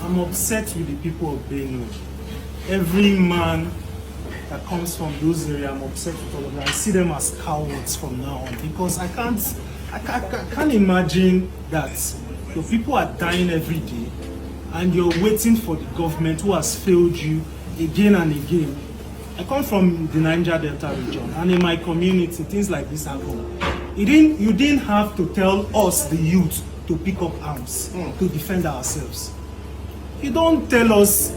I'm upset with the people of Benue. Every man that comes from those areas, I'm upset with all of them. I see them as cowards from now on because I can't imagine that your people are dying every day and you're waiting for the government who has failed you again and again. I come from the Niger Delta region, and in my community, things like this happen. You didn't have to tell us, the youth, to pick up arms to defend ourselves. You don't tell us.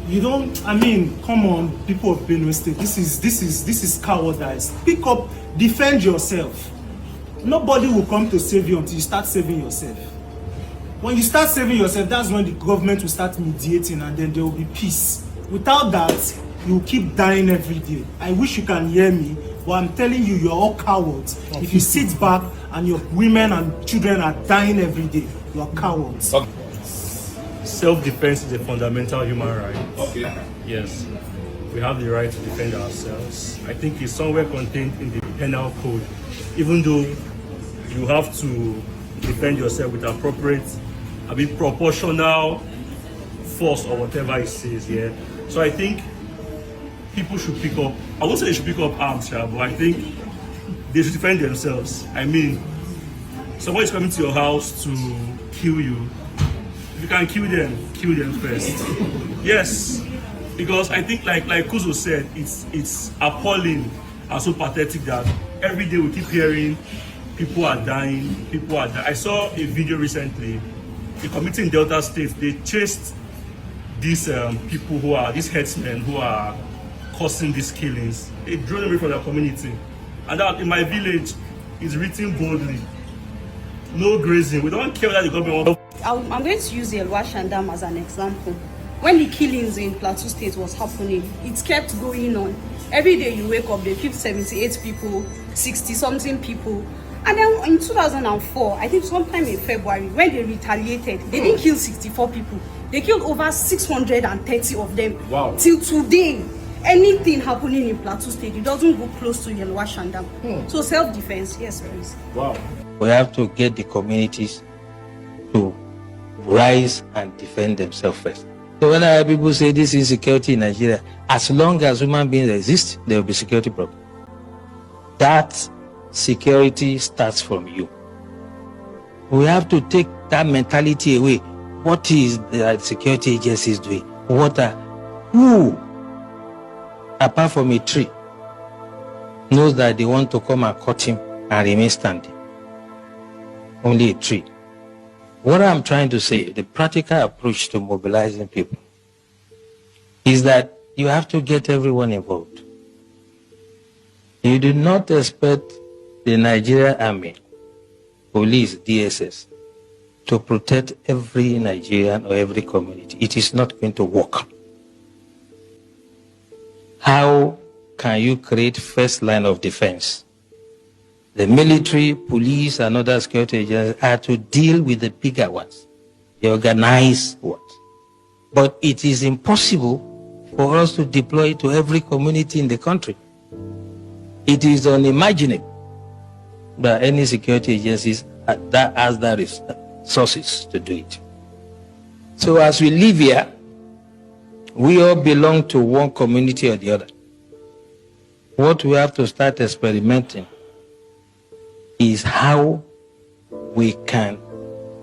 You don't. I mean, come on, people of Benue State. This is cowardice. Pick up, defend yourself. Nobody will come to save you until you start saving yourself. When you start saving yourself, that's when the government will start mediating, and then there will be peace. Without that, you keep dying every day. I wish you can hear me, but I'm telling you, you're all cowards. If you sit back and your women and children are dying every day, you're cowards. Okay. Self-defense is a fundamental human right. Okay. Yes, we have the right to defend ourselves. I think it's somewhere contained in the penal code. Even though you have to defend yourself with appropriate, proportional force or whatever it says here. So I think people should pick up, I won't say they should pick up arms, but I think they should defend themselves. I mean, somebody's coming to your house to kill you. If you can kill them first. Yes, because I think like Kuzo said, it's appalling and so pathetic that every day we keep hearing people are dying, I saw a video recently, a committee in Delta State, they chased these people who are, these headsmen who are causing these killings. They drove them away from their community. And that in my village is written boldly. No grazing. We don't care whether the government wants. I'm going to use the Elwashan Dam as an example. When the killings in Plateau State was happening, it kept going on. Every day you wake up, they kill 78 people, 60-something people. And then in 2004, I think sometime in February, when they retaliated, they didn't kill 64 people. They killed over 630 of them. Wow. Till today, anything happening in Plateau State, it doesn't go close to Elwashan Dam. So self-defense, yes, please. Wow. We have to get the communities to rise and defend themselves first. So when I hear people say this insecurity in Nigeria, as long as human beings exist, there will be security problem. That security starts from you. We have to take that mentality away. What is the security agencies doing? Who, apart from a tree, knows that they want to come and cut him and remain standing? Only a tree. What I'm trying to say, the practical approach to mobilizing people is that you have to get everyone involved. You do not expect the Nigerian Army, police, DSS, to protect every Nigerian or every community. It is not going to work. How can you create first line of defense? The military, police, and other security agencies are to deal with the bigger ones, the organized ones. But it is impossible for us to deploy to every community in the country. It is unimaginable that any security agencies that has the resources to do it. So as we live here, we all belong to one community or the other. What we have to start experimenting is how we can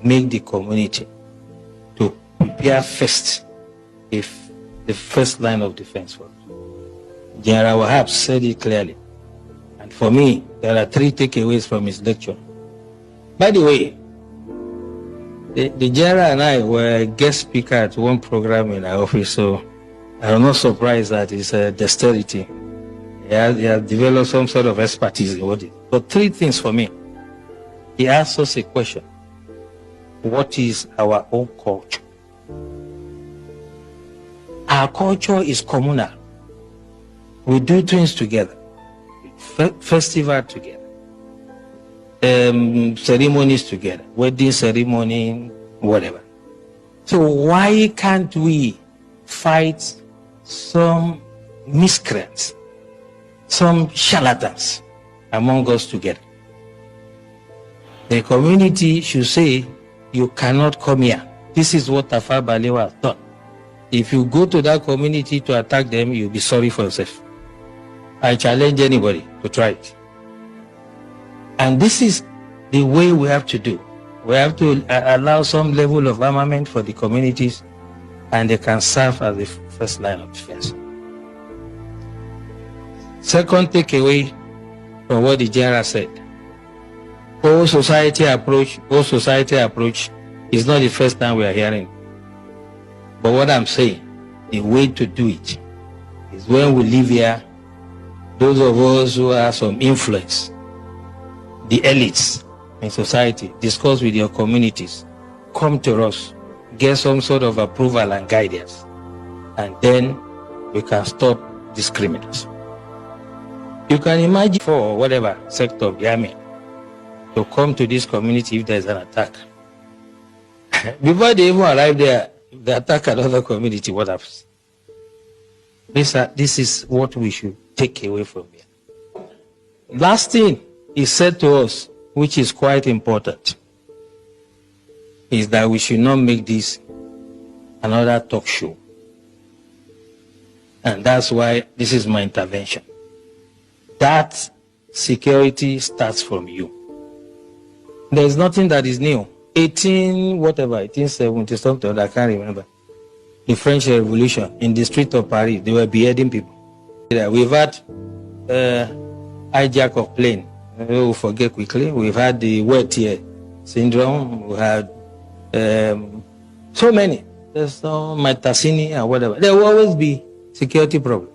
make the community to prepare first, if the first line of defense for us. General Wahab said it clearly. And for me, there are 3 takeaways from his lecture. By the way, the general and I were a guest speaker at one program in our office, so I'm not surprised that it's dexterity. He has developed some sort of expertise in what it is. But 3 things for me. He asked us a question. What is our own culture? Our culture is communal. We do things together. Festival together. Ceremonies together. Wedding ceremony, whatever. So why can't we fight some miscreants, some charlatans among us together? The community should say, you cannot come here. This is what Tafawa Balewa has done. If you go to that community to attack them, you'll be sorry for yourself. I challenge anybody to try it. And this is the way we have to do. We have to allow some level of armament for the communities, and they can serve as the first line of defense. Second takeaway from what the general said, whole society approach is not the first time we are hearing. But what I'm saying, the way to do it is when we live here, those of us who have some influence, the elites in society, discuss with your communities, come to us, get some sort of approval and guidance, and then we can stop discrimination. You can imagine for whatever sector of the army to come to this community if there's an attack. Before they even arrive there, if they attack another community, what happens? This is what we should take away from here. Last thing he said to us, which is quite important, is that we should not make this another talk show. And that's why this is my intervention. That security starts from you. There is nothing that is new. 1870 something, I can't remember. The French Revolution, in the street of Paris, they were beheading people. We've had hijack of plane. We'll forget quickly. We've had the wet ear syndrome. We had so many. There's no Matasini and whatever. There will always be security problems.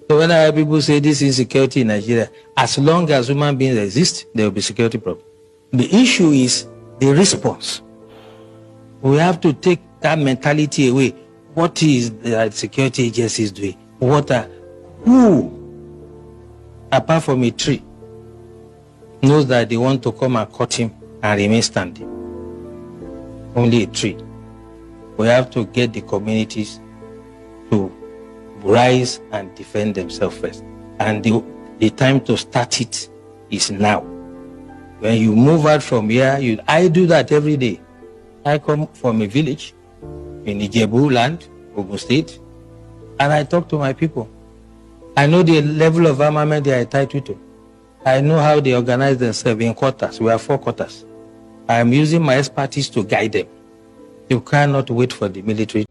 So when people say this insecurity in Nigeria, as long as human beings exist, there will be security problems. The issue is the response. We have to take that mentality away. What is the security agencies doing? Who, apart from a tree, knows that they want to come and cut him and remain standing? Only a tree. We have to get the communities to rise and defend themselves first. And the time to start it is now. When you move out from here, I do that every day. I come from a village in Ijebu land, Ogun State, and I talk to my people. I know the level of armament they are entitled to. I know how they organize themselves in quarters. We have 4 quarters. I am using my expertise to guide them. You cannot wait for the military.